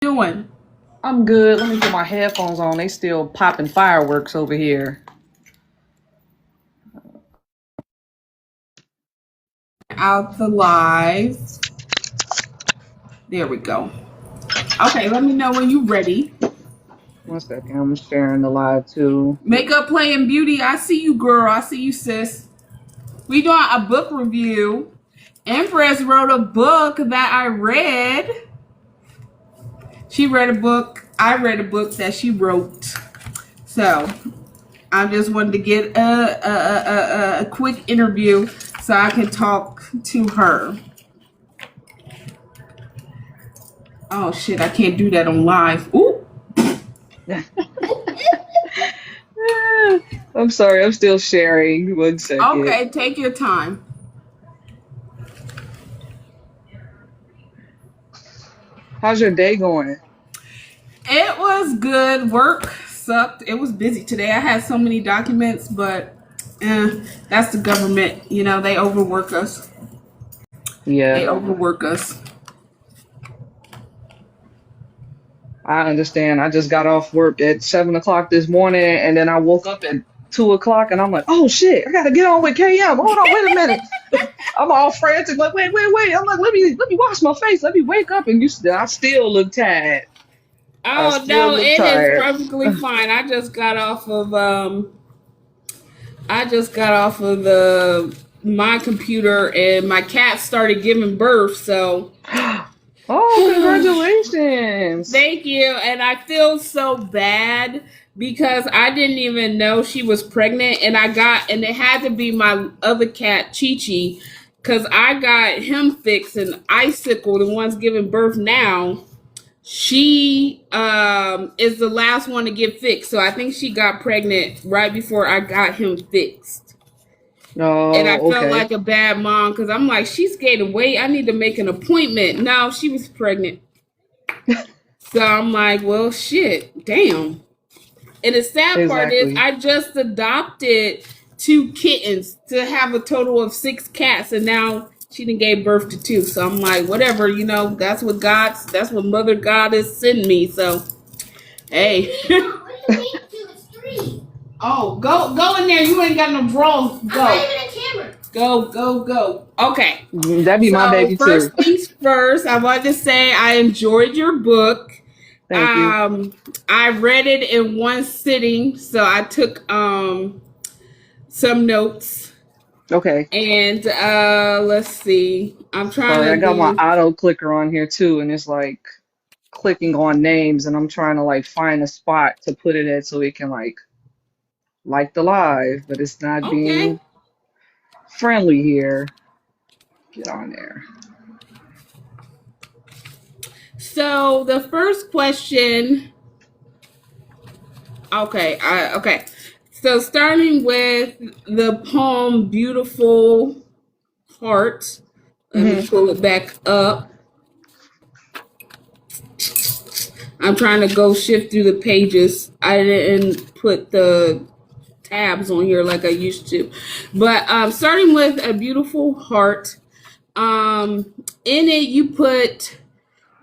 Doing? I'm good. Let me put my headphones on. They still popping fireworks over here. Out the live. There we go. Okay, let me know when you're ready. One second. I'm sharing the live too. Makeup, play, and beauty. I see you, girl. I see you, sis. We doing a book review. Empress wrote a book that I read. She read a book. I read a book that she wrote. So I just wanted to get a quick interview so I can talk to her. Oh shit! I can't do that on live. Ooh. I'm sorry. I'm still sharing. One second. Okay, take your time. How's your day going? It was good. Work sucked. It was busy today. I had so many documents, but that's the government. You know, they overwork us. Yeah, They overwork us. I understand. I just got off work at 7 o'clock this morning, and then I woke up at 2 o'clock, and I'm like, oh shit, I gotta get on with KM. Hold on, wait a minute. I'm all frantic, like, wait. I'm like, let me wash my face. Let me wake up, and I still look tired. I Oh still no, look it is tired. perfectly fine. I just got off of the my computer and my cat started giving birth, so Oh, congratulations. thank you. And I feel so bad because I didn't even know she was pregnant, and it had to be my other cat, Chi Chi, because I got him fixed, and Icicle, the one's giving birth now, she is the last one to get fixed. So I think she got pregnant right before I got him fixed. And I Oh, felt okay. like a bad mom because I'm like, she's gaining weight. I need to make an appointment. No, she was pregnant. So I'm like, well, shit, damn. And the sad part is, Exactly. I just adopted two kittens to have a total of six cats, and now she done gave birth to two. So I'm like, whatever, that's what Mother God is sending me. So hey, oh, go in there. You ain't got no drawers. Go. Okay. That'd be my So baby first too. things first, I want to say I enjoyed your book. Thank you. I read it in one sitting, so I took some notes. Okay. And let's see. I'm trying Sorry, I to got my do. auto clicker on here too, and it's like clicking on names, and I'm trying to like find a spot to put it at so it can like the live, but it's not Okay. being friendly here. Get on there. So the first question. Okay. So starting with the poem "Beautiful Heart." Let me Hmm. pull it back up. I'm trying to go shift through the pages. I didn't put the tabs on here like I used to. But starting with "A Beautiful Heart," in it you put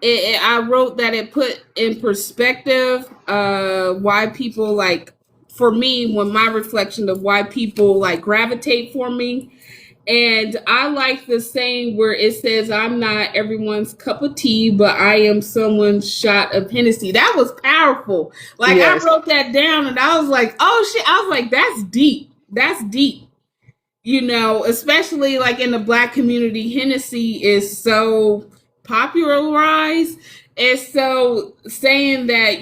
I wrote that it put in perspective why people like, for me, when my reflection of why people like gravitate for me. And I like the saying where it says, I'm not everyone's cup of tea, but I am someone's shot of Hennessy. That was powerful. Like, I Yes. wrote that down and I was like, oh shit. I was like, that's deep. That's deep. You know, especially like in the black community, Hennessy is so popularized. And so saying that,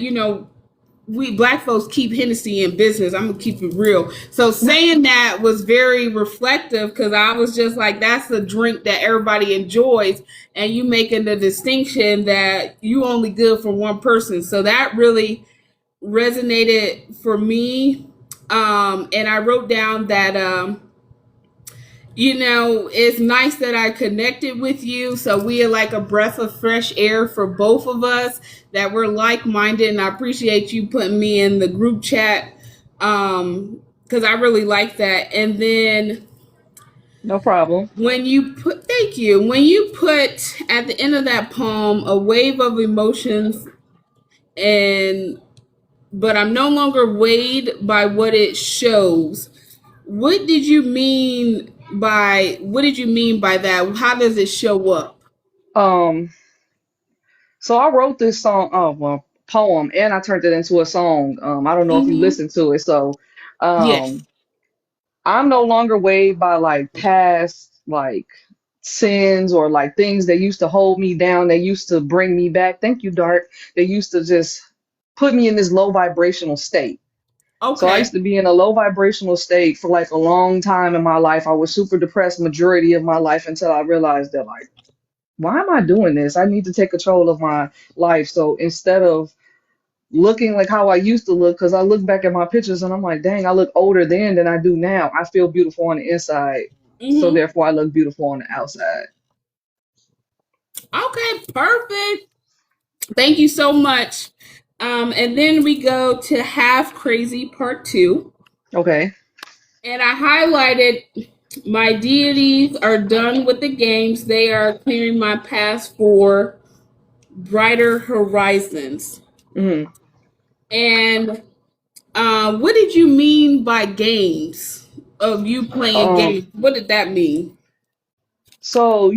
we black folks keep Hennessy in business. I'm gonna keep it real. So saying that was very reflective because I was just like, that's a drink that everybody enjoys, and you making the distinction that you only good for one person. So that really resonated for me. And I wrote down that it's nice that I connected with you. So we are like a breath of fresh air for both of us, that we're like minded. And I appreciate you putting me in the group chat because I really like that. And then No problem. thank you, when you put at the end of that poem, a wave of emotions and but I'm no longer weighed by what it shows. What did you mean by that? How does it show up? Um, so I wrote this song, oh well, poem, and I turned it into a song. I don't know if you Mm-hmm. listened to it. So, Yes. um, I'm no longer weighed by like past like sins or like things that used to hold me down, that used to bring me back. Thank you, Dark. They used to just put me in this low vibrational state. So I used Okay. to be in a low vibrational state for like a long time in my life. I was super depressed majority of my life until I realized that like, why am I doing this? I need to take control of my life. So instead of looking like how I used to look, because I look back at my pictures and I'm like, dang, I look older then than I do now. I feel beautiful on the inside. So Mm-hmm. therefore I look beautiful on the outside. Okay, perfect. Thank you so much. And then we go to Half Crazy Part 2. Okay. And I highlighted my deities are done with the games. They are clearing my path for brighter horizons. Hmm. And what did you mean by games? Of you playing Um, games? What did that mean? so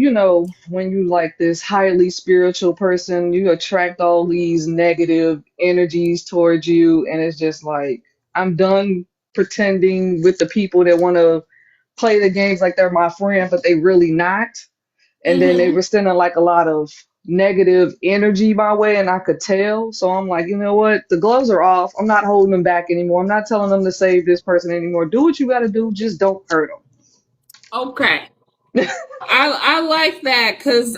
when you like this highly spiritual person, you attract all these negative energies towards you, and it's just like I'm done pretending with the people that want to play the games like they're my friend, but they really not. And then they Mm-hmm. were sending like a lot of negative energy my way, and I could tell. So I'm like, you know what? The gloves are off. I'm not holding them back anymore. I'm not telling them to save this person anymore. Do what you got to do. Just don't hurt Okay. them. I like that because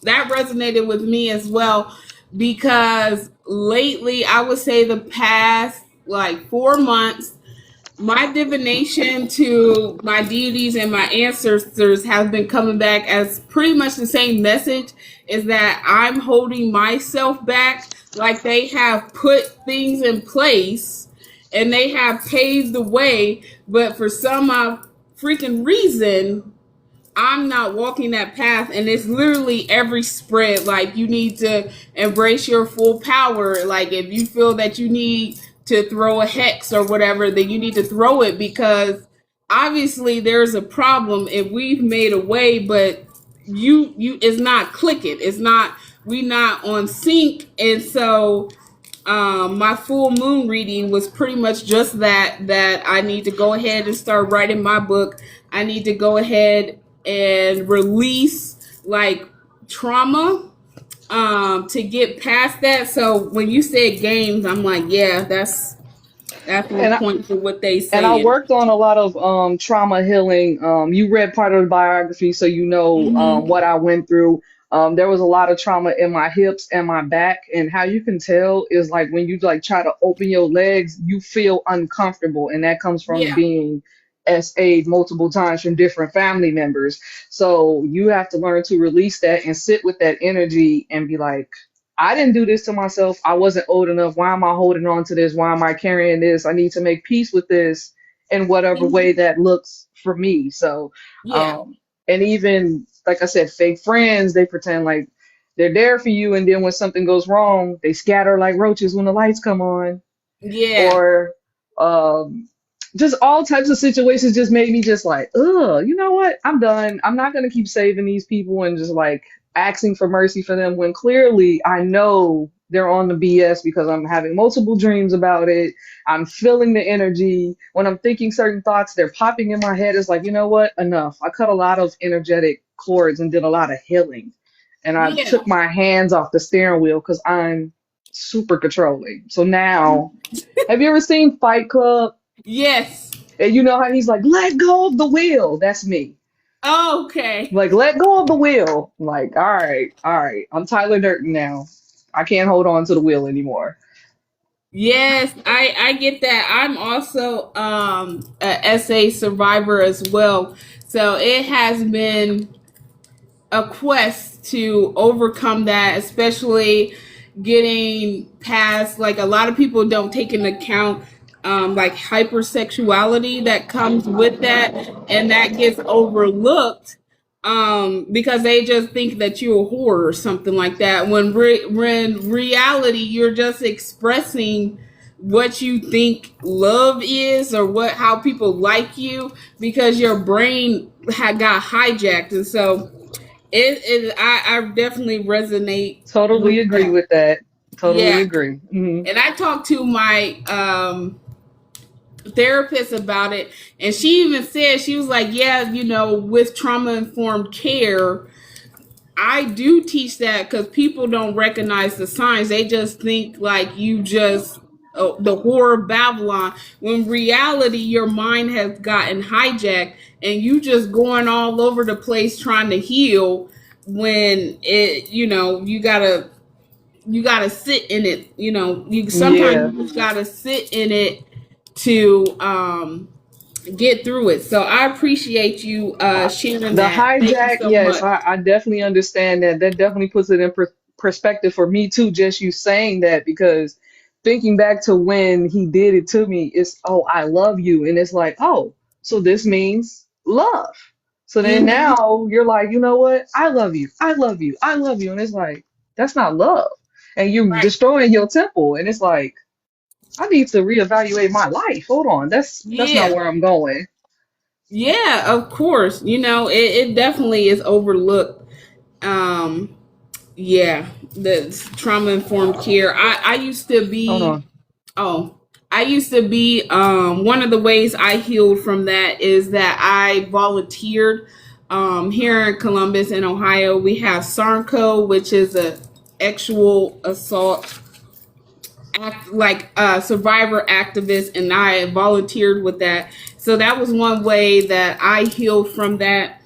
that resonated with me as well because lately I would say the past like 4 months my divination to my deities and my ancestors has been coming back as pretty much the same message is that I'm holding myself back like they have put things in place and they have paved the way but for some freaking reason I'm not walking that path, and it's literally every spread. Like, you need to embrace your full power. Like, if you feel that you need to throw a hex or whatever, then you need to throw it because obviously there's a problem if we've made a way, but you it's not clicking. It's not we not on sync, and so my full moon reading was pretty much just that I need to go ahead and start writing my book. I need to go ahead and release like trauma to get past that. So when you said games, I'm like, yeah, that's And on I, point for what they and I saying. worked on a lot of trauma healing. You read part of the biography, so you know Mm-hmm. what I went through. There was a lot of trauma in my hips and my back, and how you can tell is like when you like try to open your legs, you feel uncomfortable, and that comes from Yeah. being SA'd multiple times from different family members. So you have to learn to release that and sit with that energy and be like, I didn't do this to myself. I wasn't old enough. Why am I holding on to this? Why am I carrying this? I need to make peace with this in whatever way Mm-hmm. that looks for me. So, Yeah. um, and even like I said, fake friends, they pretend like they're there for you, and then when something goes wrong, they scatter like roaches when the lights come on, Yeah. or um, just all types of situations just made me just like, ugh, you know what? I'm done. I'm not gonna keep saving these people and just like asking for mercy for them when clearly I know they're on the BS because I'm having multiple dreams about it. I'm feeling the energy. When I'm thinking certain thoughts, they're popping in my head. It's like, you know what? Enough. I cut a lot of energetic cords and did a lot of healing. And I Yeah. took my hands off the steering wheel because I'm super controlling. So now, have you ever seen Fight Club? Yes. And you know how he's like, let go of the wheel. That's me. Okay. Like, let go of the wheel. I'm like, all right. I'm Tyler Durden now. I can't hold on to the wheel anymore. Yes, I get that. I'm also a SA survivor as well. So it has been a quest to overcome that, especially getting past like a lot of people don't take into account like hypersexuality that comes with that and that gets overlooked because they just think that you're a whore or something like that. When reality, you're just expressing what you think love is, or what how people like you, because your brain had got hijacked. And so I definitely resonate Totally with agree that. with that. Totally Yeah. agree. And I talked to my therapist about it, and she even said, she was like, yeah, with trauma informed care, I do teach that because people don't recognize the signs. They just think like you just the horror of Babylon. When reality, your mind has gotten hijacked, and you just going all over the place trying to heal. When you gotta sit in it. You Yeah. sometimes you just gotta sit in it to get through it. So I appreciate you sharing The that. Thank you hijack, so yes, much. I definitely understand that. That definitely puts it in perspective for me too, just you saying that, because thinking back to when he did it to me, it's, oh, I love you. And it's like, oh, so this means love. So then Hmm. now you're like, you know what? I love you. I love you. I love you. And it's like, that's not love. And you're Right. destroying your temple. And it's like, I need to reevaluate my life. Hold on. That's not Yeah. where I'm going. Yeah, of course. It definitely is overlooked. Um, yeah, the trauma informed care. I used to Hold be, on. oh, I used to be, one of the ways I healed from that is that I volunteered. Here in Columbus, in Ohio, we have SARNCO, which is a sexual assault like survivor activist, and I volunteered with that. So that was one way that I healed from that.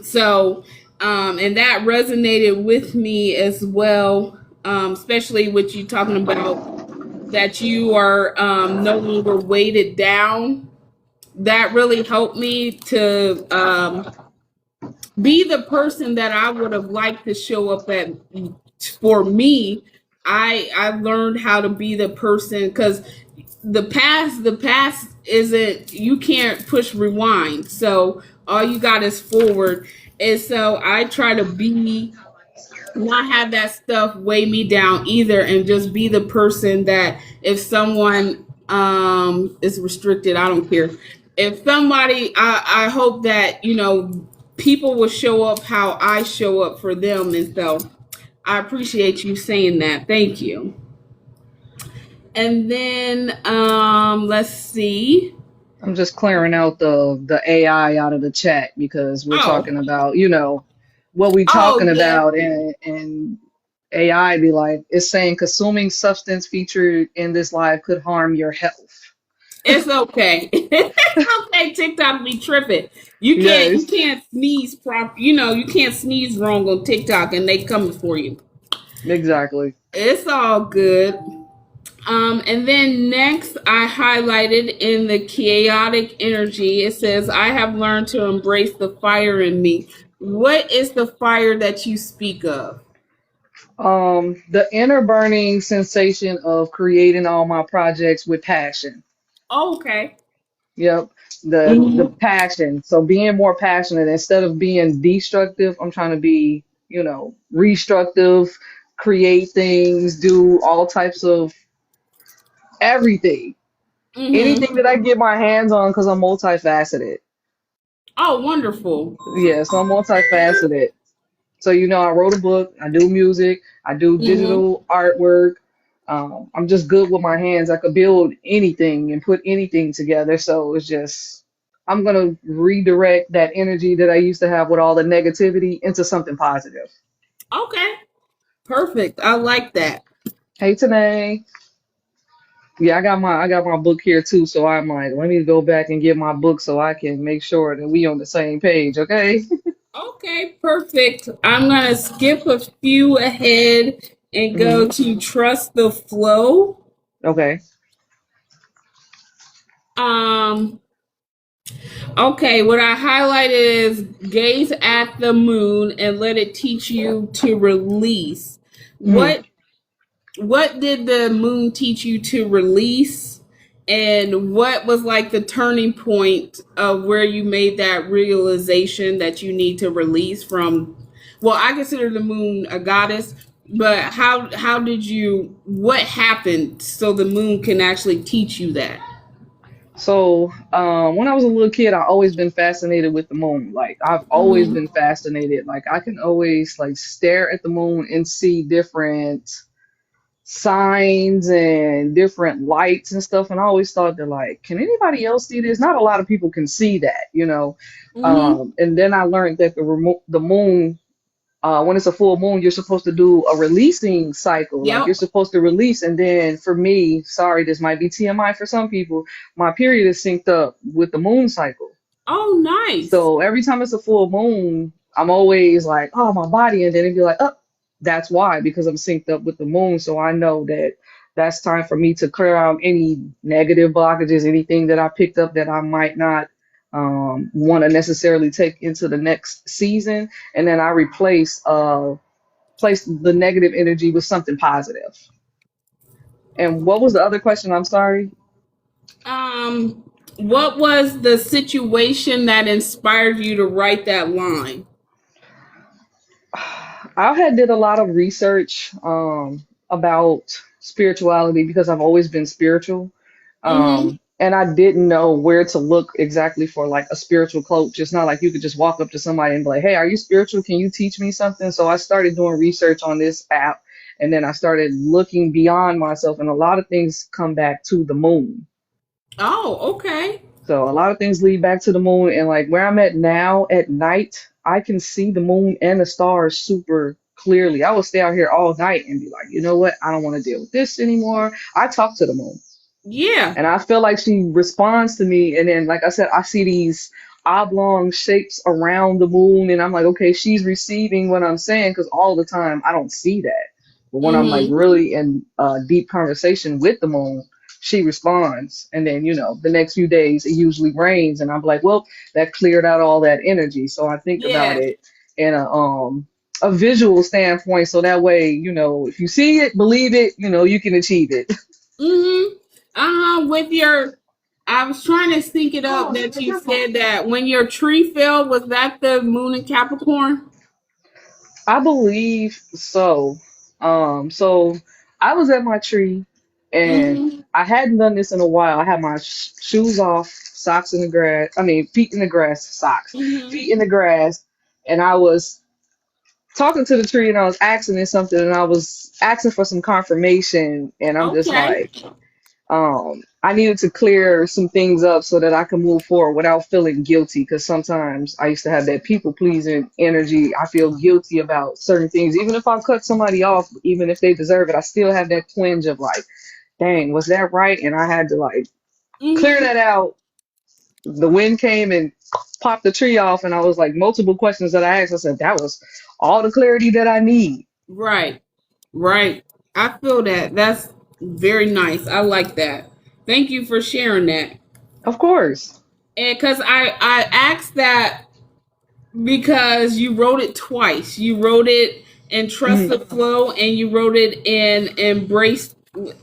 So, and that resonated with me as well, especially with you talking about that you are no longer weighted down. That really helped me to be the person that I would have liked to show up at for me. I've learned how to be the person, because the past isn't, you can't push rewind, so all you got is forward. And so I try to be, not have that stuff weigh me down either, and just be the person that if someone is restricted, I don't care. If somebody, I hope that people will show up how I show up for them. And so I appreciate you saying that. Thank you. And then let's see. I'm just clearing out the AI out of the chat because we're Oh, talking about, what we oh talking yeah. about, and AI be like, it's saying consuming substance featured in this live could harm your health. It's okay. It's okay. TikTok be tripping. You can't you Yes, can't sneeze you can't sneeze wrong on TikTok, and they coming for you. exactly. It's all good. And then next, I highlighted in the chaotic energy, it says, I have learned to embrace the fire in me. What is the fire that you speak of? The inner burning sensation of creating all my projects with passion. Oh, okay. Yep. The Hmm. passion. So being more passionate instead of being destructive, I'm trying to be, restructive, create things, do all types of everything. Anything Hmm. that I get my hands on, because I'm multifaceted. Oh, wonderful. Yeah, so I'm multifaceted. So, I wrote a book, I do music, I do Hmm. digital artwork. I'm just good with my hands. I could build anything and put anything together. So it's just, I'm gonna redirect that energy that I used to have with all the negativity into something positive. Okay. Perfect. I like that. Hey, Tanae. Yeah, I got my book here too. So I'm like, let me go back and get my book so I can make sure that we on the same page. Okay. Okay, perfect. I'm going to skip a few ahead and Hmm. go to trust the flow. Okay. Um, okay, what I highlighted is gaze at the moon and let it teach you to release. Hmm. What what did the moon teach you to release? And what was like the turning point of where you made that realization that you need to release from? Well, I consider the moon a goddess, but how did you? What happened so the moon can actually teach you that? So, when I was a little kid, I always been fascinated with the moon. Like, I've always Hmm. been fascinated. Like, I can always like stare at the moon and see different signs and different lights and stuff. And I always thought that like, can anybody else see this? Not a lot of people can see that, you know. Hmm. And then I learned that the moon, when it's a full moon, you're supposed to do a releasing cycle. Like you're Yep. supposed to release. And then for me, sorry, this might be TMI for some people, my period is synced up with the moon cycle. Oh, nice. So every time it's a full moon, I'm always like, oh, my body. And then it'd be like, oh, that's why, because I'm synced up with the moon. So I know that that's time for me to clear out any negative blockages, anything that I picked up that I might not want to necessarily take into the next season. And then I place the negative energy with something positive. And what was the other question? I'm sorry. Um, what was the situation that inspired you to write that line? I had did a lot of research about spirituality because I've always been spiritual. Hmm. And I didn't know where to look exactly for like a spiritual coach. It's not like you could just walk up to somebody and be like, "Hey, are you spiritual? Can you teach me something?" So I started doing research on this app, and then I started looking beyond myself, and a lot of things come back to the moon. Oh, okay. So a lot of things lead back to the moon, and like where I'm at now at night, I can see the moon and the stars super clearly. I will stay out here all night and be like, you know what? I don't want to deal with this anymore. I talk to the moon, Yeah. and I feel like she responds to me. And then, like I said, I see these oblong shapes around the moon, and I'm like, okay, she's receiving what I'm saying because all the time I don't see that. But when I'm like Hmm. really in deep conversation with the moon, she responds. And then, the next few days it usually rains, and I'm like, well, that cleared out all that energy. So I think about Yeah. it in a visual standpoint, so that way, if you see it, believe it, you can achieve it. Hmm. With your, I was trying to sync it up that you said that when your tree fell, was that the moon in Capricorn? I believe so. So I was at my tree and Hmm. I hadn't done this in a while. I had my shoes off, socks in the grass. I mean, feet in the grass, socks, Hmm. feet in the grass. And I was talking to the tree and I was asking it something and I was asking for some confirmation. And I'm just Okay. like, I needed to clear some things up so that I can move forward without feeling guilty. Because sometimes I used to have that people pleasing energy. I feel guilty about certain things, even if I cut somebody off, even if they deserve it. I still have that twinge of like, dang, was that right? And I had to like clear Hmm. that out. The wind came and popped the tree off, and I was like, multiple questions that I asked. I said, that was all the clarity that I need. Right. Right. I feel that. That's very nice. I like that. Thank you for sharing that. Of course. And because I asked that because you wrote it twice. You wrote it in Trust Mhm. the Flow and you wrote it in Embrace.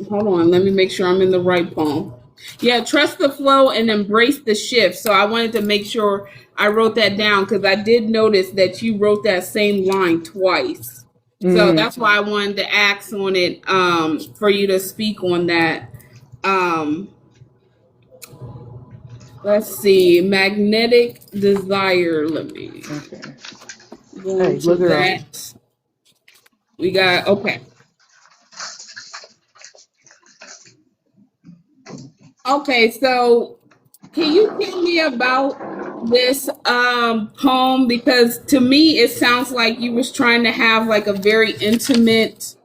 Hold on, let me make sure I'm in the right poem. Yeah, Trust the Flow and Embrace the Shift. So I wanted to make sure I wrote that down because I did notice that you wrote that same line twice. So Mhm. that's why I wanted to ask on it for you to speak on that. Um, let's see, Magnetic Desire. Let me Okay. go Hey, into look girl. that. We got okay. Okay, so can you tell me about this poem because to me it sounds like you was trying to have like a very intimate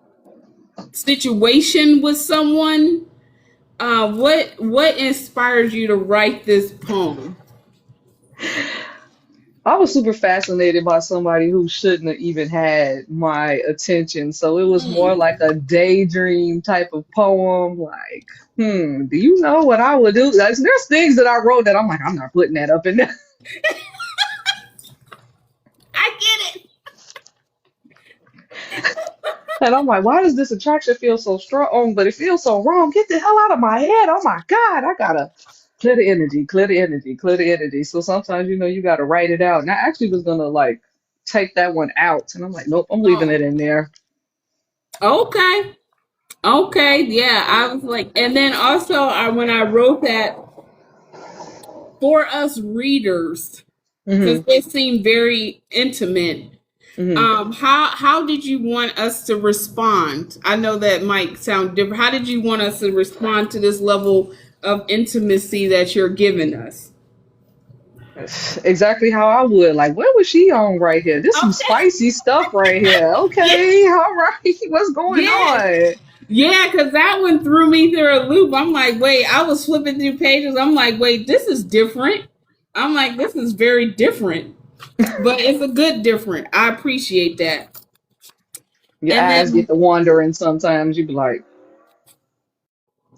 situation with someone. What inspired you to write this poem? I was super fascinated by somebody who shouldn't have even had my attention. So it was more Mm. like a daydream type of poem. Like, do you know what I would do? There's things that I wrote that I'm like, I'm not putting that up in there. I get it. And I'm like, why does this attraction feel so strong, but it feels so wrong? Get the hell out of my head. Oh my God, I gotta clear the energy, clear the energy, clear the energy. So sometimes, you gotta write it out. And I actually was gonna like take that one out. And I'm like, nope, I'm leaving Oh, it in there. okay. Okay. Yeah. I was like, and then also when I wrote that for us readers, because Hmm. it seemed very intimate. Hmm. How did you want us to respond? I know that might sound different. How did you want us to respond to this level of intimacy that you're giving us? Exactly how I would. Like, what was she on right here? This some Okay. spicy stuff right here. Yeah. Okay, all right. What's going Yeah. on? Yeah, because that one threw me through a loop. I'm like, wait, I was flipping through pages. I'm like, wait, this is different. I'm like, this is very different, but it's a good different. I appreciate that. Your And eyes get then, to wandering sometimes. You be like,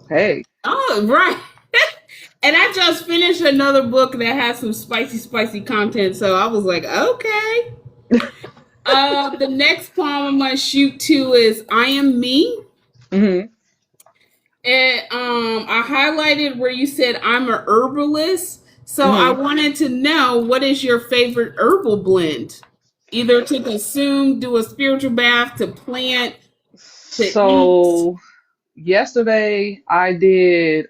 hey. oh, right. And I just finished another book that has some spicy content. So I was like, okay. The next poem I'm gonna shoot to is "I Am Me." Hmm. And I highlighted where you said I'm a herbalist. So I Hmm. wanted to know, what is your favorite herbal blend? Either to consume, do a spiritual bath, to plant, to eat. So yesterday I did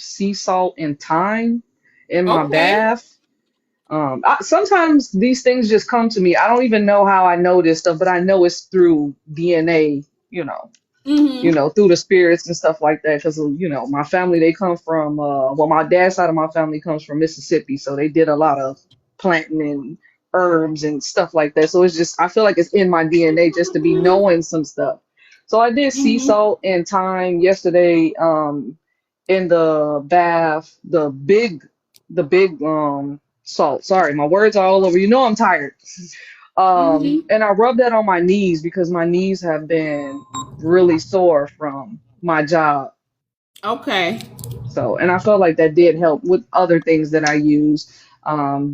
sea salt and thyme in my Okay. bath. Sometimes these things just come to me. I don't even know how I know this stuff, but I know it's through DNA, you know, Mm-hmm. through the spirits and stuff like that. Because, my family, they come from, well, my dad's side of my family comes from Mississippi. So they did a lot of planting and herbs and stuff like that. So it's just, I feel like it's in my DNA just to be knowing some stuff. So I did sea Mm-hmm. salt and thyme yesterday, in the bath, the big salt. Sorry, my words are all over. I'm tired. Mm-hmm. And I rubbed that on my knees because my knees have been really sore from my job. Okay. So, and I felt like that did help with other things that I use.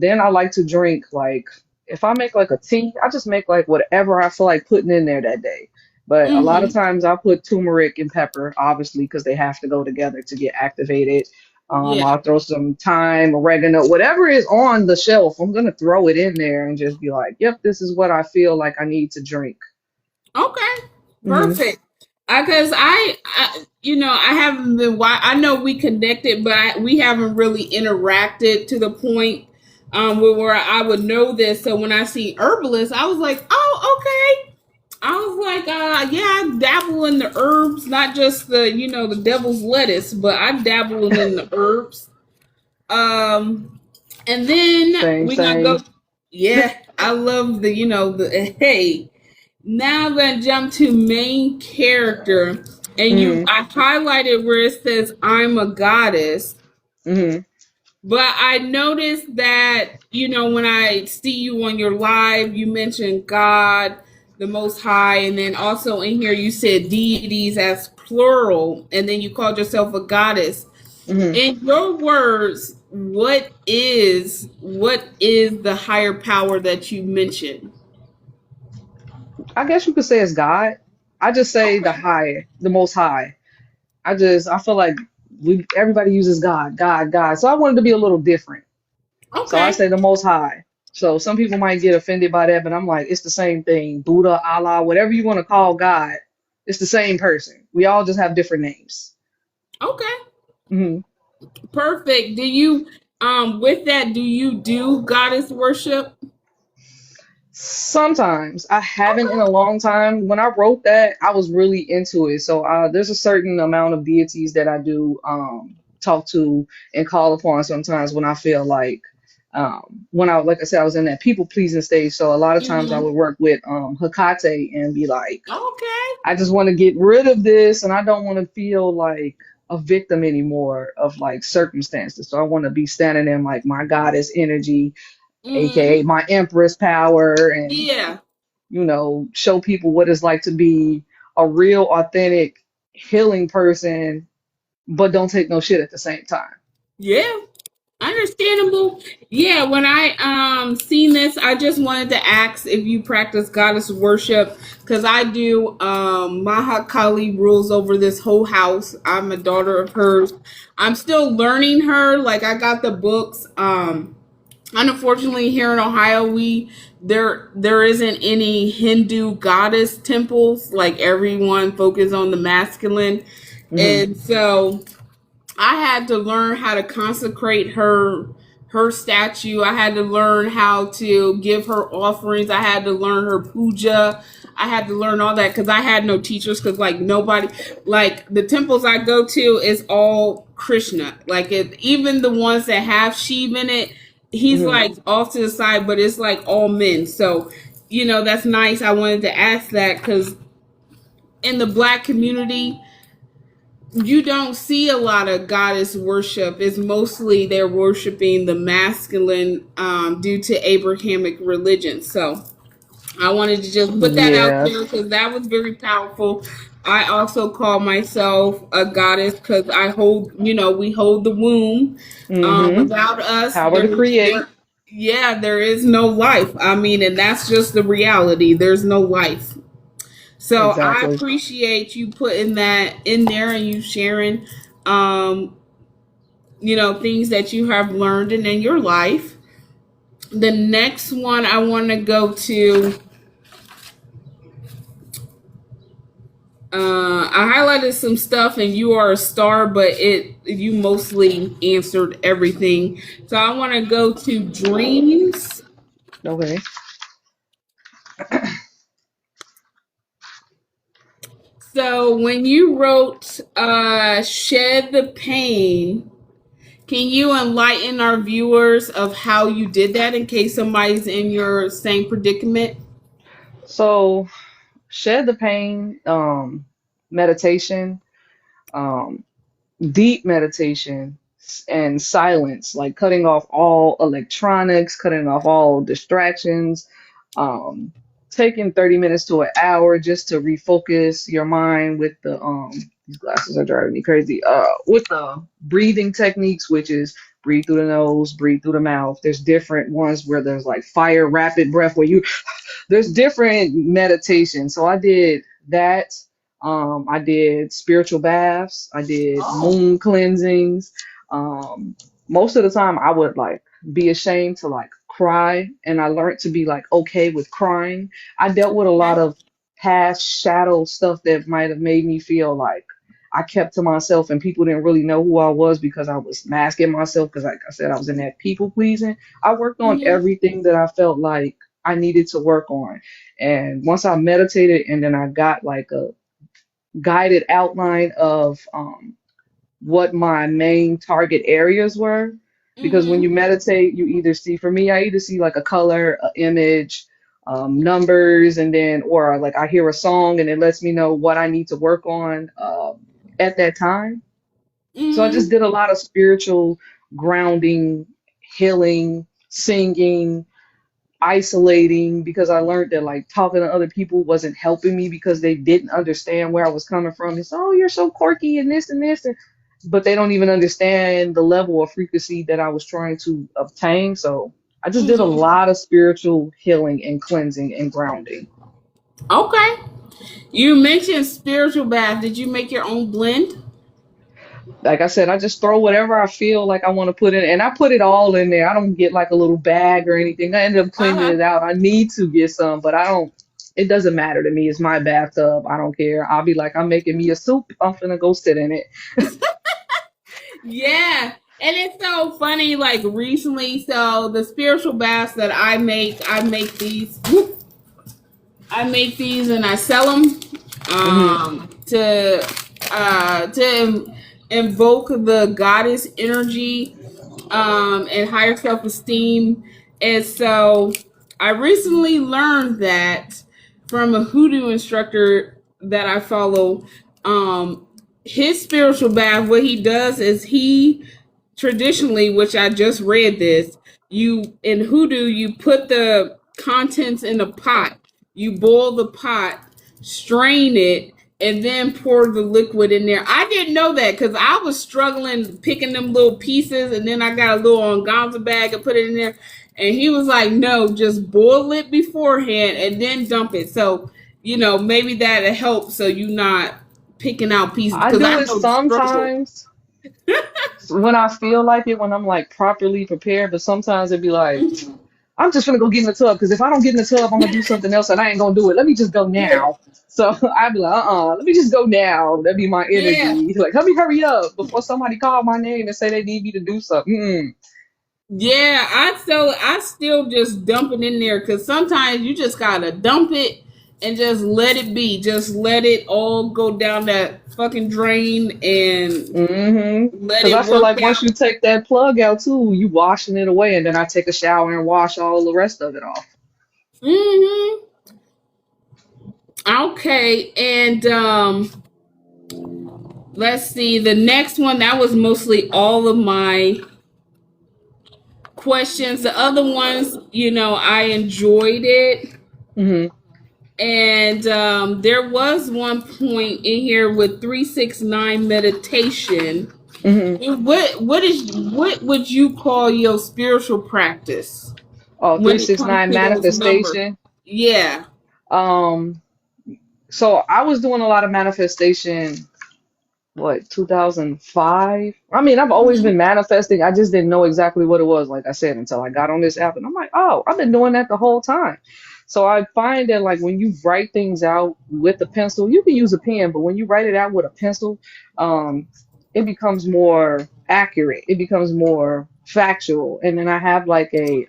Then I like to drink, like, if I make like a tea, I just make like whatever I feel like putting in there that day. But a lot of Mm-hmm. times I put turmeric and pepper, obviously, because they have to go together to get activated. Yeah. I'll throw some thyme, oregano, whatever is on the shelf. I'm gonna throw it in there and just be like, "Yep, this is what I feel like I need to drink." Okay. Hmm. Perfect. Because I haven't been. I know we connected, but we haven't really interacted to the point where I would know this. So when I see herbalist, I was like, oh, okay. I was like, yeah, I dabble in the herbs, not just the devil's lettuce, but I dabble in the herbs. Um, and then Same, we gonna go. same. Yeah, I love the hey. Now I'm gonna jump to main character, and Hmm. I highlighted where it says I'm a goddess. Hmm. But I noticed that when I see you on your live, you mentioned God, the Most High, and then also in here you said deities as plural, and then you called yourself a goddess. Hmm. In your words, what is the higher power that you mentioned? I guess you could say it's God. I just say the Okay. high, the most high. I feel like everybody uses God, God, God. So I wanted to be a little different. So I Okay. say the most high. So some people might get offended by that, but I'm like, it's the same thing. Buddha, Allah, whatever you want to call God, it's the same person. We all just have different names. Okay. Hmm. Perfect. Do you with that do you do goddess worship? Sometimes I haven't in Okay. a long time. When I wrote that, I was really into it. So there's a certain amount of deities that I do talk to and call upon sometimes when I feel like when like I said, I was in that people pleasing stage. So a lot of times I Mm-hmm. would work with Hecate and be like, Okay. I just want to get rid of this and I don't want to feel like a victim anymore of like circumstances. So I want to be standing in like my goddess energy, Mm-hmm. aka my empress power, and Yeah. show people what it's like to be a real, authentic, healing person, but don't take no shit at the same time. Yeah. Understandable. Yeah, when I seen this, I just wanted to ask if you practice goddess worship because I do. Maha Kali rules over this whole house. I'm a daughter of hers. I'm still learning her. Like I got the books. Unfortunately, here in Ohio, we there isn't any Hindu goddess temples. Like everyone focus on the masculine, Hmm. and so I had to learn how to consecrate her statue. I had to learn how to give her offerings. I had to learn her puja. I had to learn all that because I had no teachers. Because like nobody, like the temples I go to is all Krishna. Like even the ones that have Shiva in it, he's Hmm. like off to the side, but it's like all men. So that's nice. I wanted to ask that because in the black community, you don't see a lot of goddess worship. It's mostly they're worshiping the masculine due to Abrahamic religion. So I wanted to just put that out Yeah. there because that was very powerful. I also call myself a goddess because I hold, we hold the womb. Hmm. Without us, Power to create. yeah, there is no life. I mean, and that's just the reality. There's no life. So I Exactly. appreciate you putting that in there and you sharing, um, things that you have learned and in your life. The next one I want to go to, I highlighted some stuff and you are a star, but you mostly answered everything. So I want to go to dreams. Okay. So when you wrote Shed the Pain, can you enlighten our viewers of how you did that in case somebody's in your same predicament? So shed the pain, meditation, um, deep meditation and silence, like cutting off all electronics, cutting off all distractions, um, taking 30 minutes to an hour just to refocus your mind with the these glasses are driving me crazy. With the breathing techniques, which is breathe through the nose, breathe through the mouth. There's different ones where there's like fire rapid breath where you there's different meditations. So I did that. I did spiritual baths. I did Oh. moon cleansings. Um, Most of the time, I would like be ashamed to like cry, and I learned to be like okay with crying. I dealt with a lot Okay. of past shadow stuff that might have made me feel like I kept to myself, and people didn't really know who I was because I was masking myself. Because, like I said, I was in that people pleasing. I worked on Hmm. everything that I felt like I needed to work on. And once I meditated and then I got like a guided outline of what my main target areas were. Because when Hmm. you meditate, you either see, for me, I either see like a color, an image, numbers, and then, or like I hear a song and it lets me know what I need to work on at that time. So I just Hmm. did a lot of spiritual grounding, healing, singing, isolating because I learned that like talking to other people wasn't helping me because they didn't understand where I was coming from. It's oh you're so quirky and this and but they don't even understand the level of frequency that I was trying to obtain. So I just did a Hmm. lot of spiritual healing and cleansing and grounding. Okay. You mentioned spiritual bath. Did you make your own blend? Like I said, I just throw whatever I feel like I want to put in, and I put it all in there. I don't get like a little bag or anything. I end up Uh cleaning huh. it out. I need to get some, but I don't. It doesn't matter to me. It's my bathtub. I don't care. I'll be like, I'm making me a soup. I'm finna go sit in it. Yeah. And it's so funny, like recently, so the spiritual baths that I make these. I make these and I sell them Hmm. to invoke the goddess energy and higher self esteem. And so I recently learned that from a hoodoo instructor that I follow. His spiritual bath, what he does is he traditionally, which I just read this, you in hoodoo, you put the contents in a pot, you boil the pot, strain it, and then pour the liquid in there. I didn't know that because I was struggling picking them little pieces, and then I got a little organza bag and put it in there. And he was like, "No, just boil it beforehand and then dump it." So maybe that'll help, so you not picking out pieces I because do I it know the struggle. sometimes when I feel like it, when I'm like properly prepared, but sometimes it'd be like, Mhm. I'm just gonna go get in the tub because if I don't get in the tub, I'm gonna do something else and I ain't gonna do it. Let me just go Yeah, now. So I'd be like, let me just go now. That'd be my yeah. energy. Like, let me hurry up before somebody call my name and say they need me to do something. Yeah, I still just dump it in there because sometimes you just gotta dump it and just let it be. Just let it all go down that fucking drain and let Because I it feel work like once out. you take that plug out too, you washing it away, and then I take a shower and wash all the rest of it off. Hmm. Okay, and let's see. The next one that was mostly all of my questions. The other ones, I enjoyed it. hmm And there was one point in here with 369 meditation. hmm What would you call your spiritual practice Oh, when it comes 369 to those numbers? manifestation. Yeah. Um, so I was doing a lot of manifestation, what, 2005? I mean, I've always Hmm. been manifesting. I just didn't know exactly what it was, like I said, until I got on this app. And I'm like, oh, I've been doing that the whole time. So I find that, like, when you write things out with a pencil, you can use a pen, but when you write it out with a pencil, um, it becomes more accurate. It becomes more factual. And then I have like a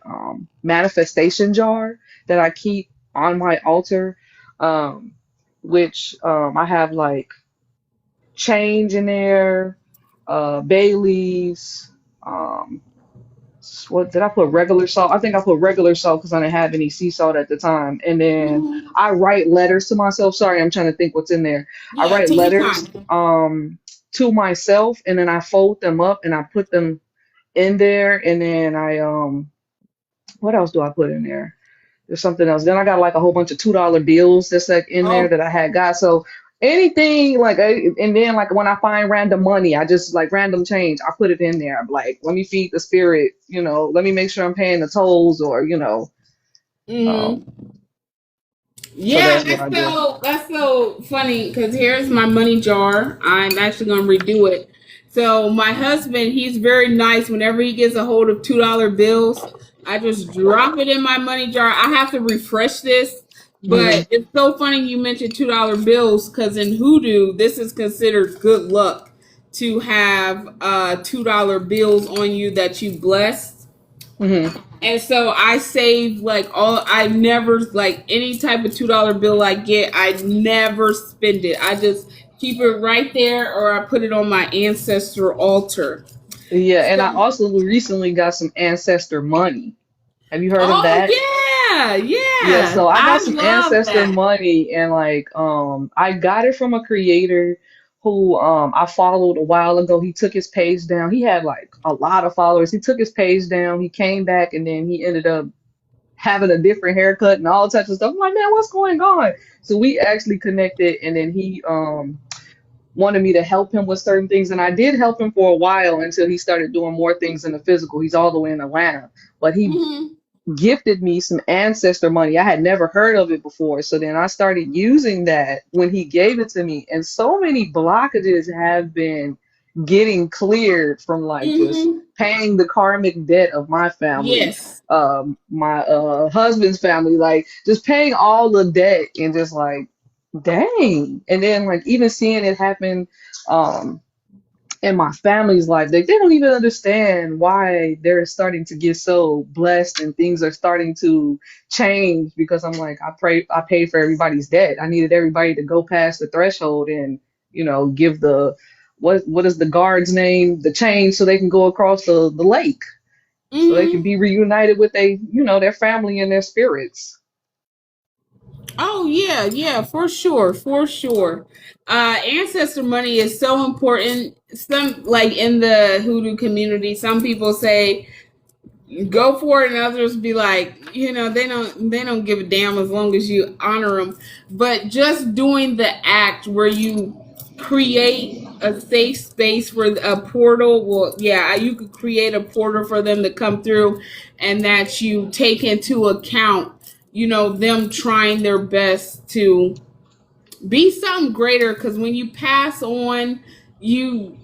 manifestation jar that I keep on my altar, um, which I have like change in there, bay leaves. Um, what did I put? Regular salt. I think I put regular salt because I didn't have any sea salt at the time. And then Hmm. I write letters to myself. Sorry, I'm trying to think what's in there. I Yeah. write Take your letters time. to myself, and then I fold them up and I put them in there. And then I what else do I put in there? There's something else. Then I got like a whole bunch of $2 bills that's like in there Oh. that I had got. So anything like, and then like when I find random money, I just like random change, I put it in there. I'm like, let me feed the spirit, let me make sure I'm paying the tolls or, Hmm. um, so Yeah, that's what I do. that's so funny because here's my money jar. I'm actually gonna redo it. So my husband, he's very nice. Whenever he gets a hold of $2 bills, I just drop it in my money jar. I have to refresh this, hmm but it's so funny you mentioned $2 bills because in Hoodoo, this is considered good luck to have $2 bills on you that you blessed. hmm And so I save like all I never like any type of $2 bill I get, I never spend it. I just keep it right there or I put it on my ancestor altar. Yeah. And I So, also recently got some ancestor money. Have you heard of oh that? yeah, Yeah, yeah. so I got I some love ancestor that. money and like I got it from a creator who I followed a while ago. He took his page down. He had like a lot of followers. He took his page down. He came back and then he ended up having a different haircut and all types of stuff. I'm like, man, what's going on? So we actually connected and then he wanted me to help him with certain things and I did help him for a while until he started doing more things in the physical. He's all the way in Atlanta. But he Hmm. gifted me some ancestor money. I had never heard of it before. So then I started using that when he gave it to me. And so many blockages have been getting cleared from like just Hmm. paying the karmic debt of my family, Yes. my husband's family, like just paying all the debt and just like, dang. And then like even seeing it happen. Um, in my family's life. They don't even understand why they're starting to get so blessed and things are starting to change because I'm like, I paid for everybody's debt. I needed everybody to go past the threshold and, give the what is the guard's name? The change so they can go across the lake. So they can Hmm. be reunited with their family and their spirits. Oh yeah, yeah, for sure, for sure. Ancestor money is so important. Some like in the Hoodoo community, some people say go for it, and others be like, they don't give a damn as long as you honor them. But just doing the act where you create a safe space for a portal, well, yeah, you could create a portal for them to come through, and that you take into account, them trying their best to be something greater, because when you pass on, you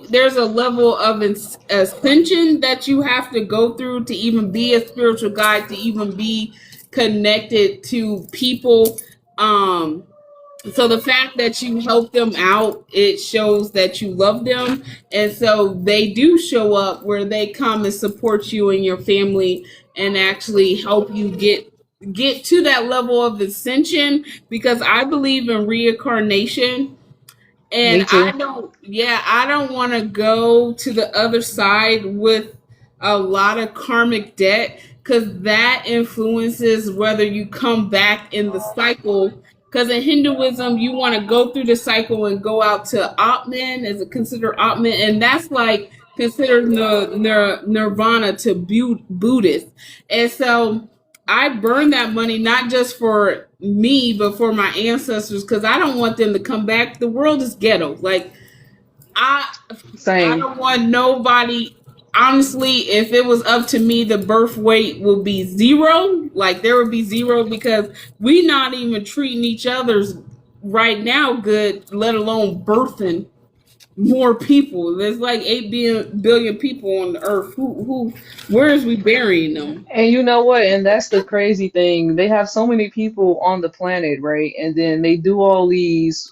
there's a level of ascension that you have to go through to even be a spiritual guide, to even be connected to people. So the fact that you help them out, it shows that you love them, and so they do show up where they come and support you and your family, and actually help you get to that level of ascension, because I believe in reincarnation. And Me too. I don't want to go to the other side with a lot of karmic debt, because that influences whether you come back in the cycle. Because in Hinduism, you want to go through the cycle and go out to Atman, is it considered Atman? And that's like considered nirvana to Buddhists. And so I burn that money not just for me, but for my ancestors, because I don't want them to come back. The world is ghetto. Like, I I Same. don't want nobody. Honestly, if it was up to me, the birth weight will be zero. Like, there would be zero, because we not even treating each other's right now good, let alone birthing more people. There's like 8 billion people on the earth. Where is we burying them? And you know what? And that's the crazy thing. They have so many people on the planet, right? And then they do all these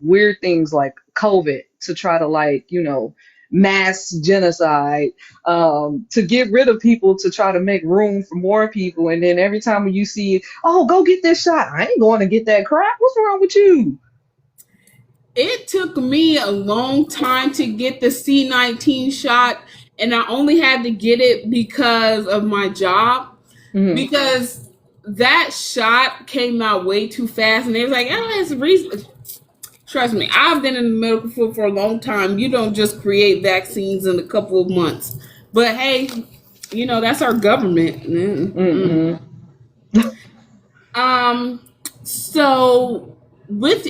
weird things like COVID to try to, like, mass genocide, to get rid of people, to try to make room for more people. And then every time you see, oh, go get this shot, I ain't going to get that crap. What's wrong with you? It took me a long time to get the C-19 shot, and I only had to get it because of my job, Hmm. because that shot came out way too fast, and they was like, "Oh, it's a reason." Trust me, I've been in the medical field for a long time. You don't just create vaccines in a couple of months. But hey, that's our government. Mm-mm. Hmm. Um, so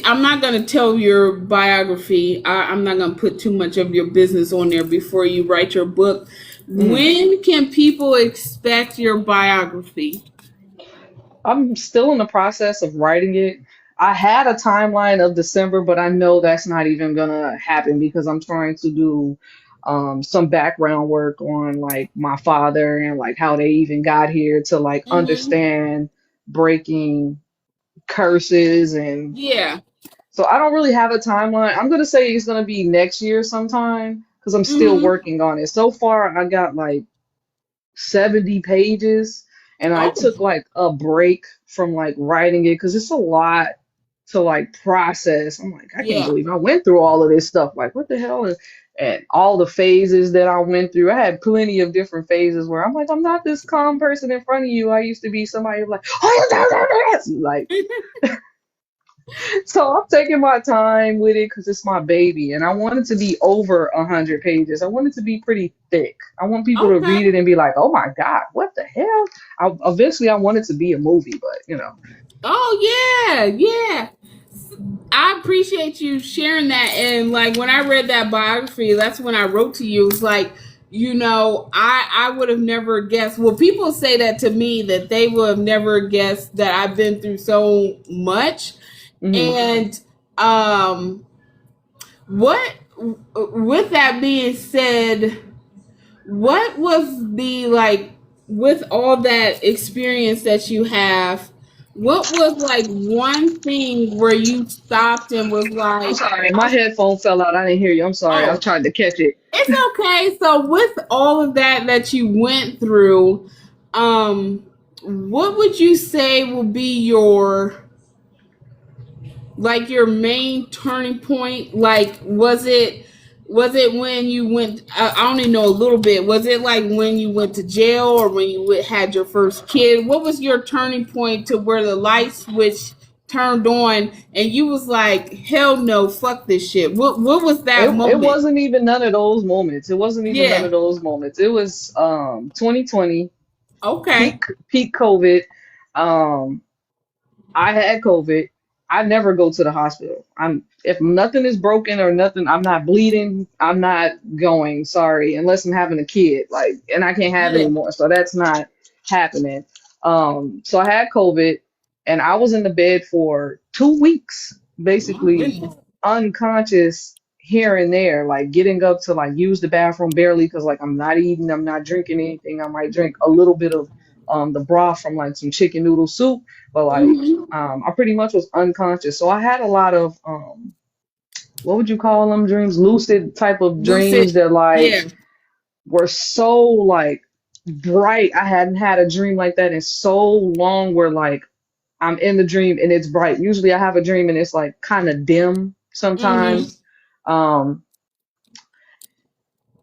I'm not gonna tell your biography. I'm not gonna put too much of your business on there before you write your book. Hmm. When can people expect your biography? I'm still in the process of writing it. I had a timeline of December, but I know that's not even gonna happen because I'm trying to do some background work on, like, my father and, like, how they even got here, to, like, Hmm. understand breaking curses. And Yeah. so I don't really have a timeline. I'm gonna say it's gonna be next year sometime because I'm still Hmm. working on it. So far, I got like 70 pages, and I Oh, took like a break from like writing it because it's a lot to like process. I'm like, I can't yeah. believe I went through all of this stuff. Like, what the hell? And all the phases that I went through. I had plenty of different phases where I'm like, I'm not this calm person in front of you. I used to be somebody like, oh, like, so I'm taking my time with it because it's my baby, and I want it to be over 100 pages. I want it to be pretty thick. I want people to Okay. read it and be like, "Oh my God, what the hell?" Eventually, I want it to be a movie, but Oh yeah, yeah. I appreciate you sharing that. And like when I read that biography, that's when I wrote to you. It's like, I would have never guessed. Well, people say that to me, that they would have never guessed that I've been through so much. hmm. And um, what with that being said, what was the like with all that experience that you have? What was like one thing where you stopped and was I'm like, sorry, my headphone fell out. I didn't hear you. I'm sorry. I was "Oh, trying to catch it. it's okay." So with all of that you went through, what would you say will be your main turning point? Like, was it when you went, I only know a little bit, was it like when you went to jail, or when you had your first kid? What was your turning point to where the light switch turned on and you was like, hell no, fuck this shit? What was that It moment? wasn't even none of those moments. It wasn't even none Yeah. of those moments. It was 2020, Okay. peak COVID. Um I had COVID. I never go to the hospital. I'm if nothing is broken or nothing, I'm not bleeding, I'm not going, sorry, unless I'm having a kid, like, and I can't have Yeah. anymore. So that's not happening. So I had COVID and I was in the bed for 2 weeks, My basically goodness. unconscious here and there, like getting up to like use the bathroom barely because like I'm not eating, I'm not drinking anything. I might drink a little bit of the broth from like some chicken noodle soup, but like Hmm. I pretty much was unconscious. So I had a lot of what would you call them dreams? Lucid type of Lucid. dreams that like Yeah. were so like bright. I hadn't had a dream like that in so long where like I'm in the dream and it's bright. Usually I have a dream and it's like kind of dim Hmm. sometimes. Um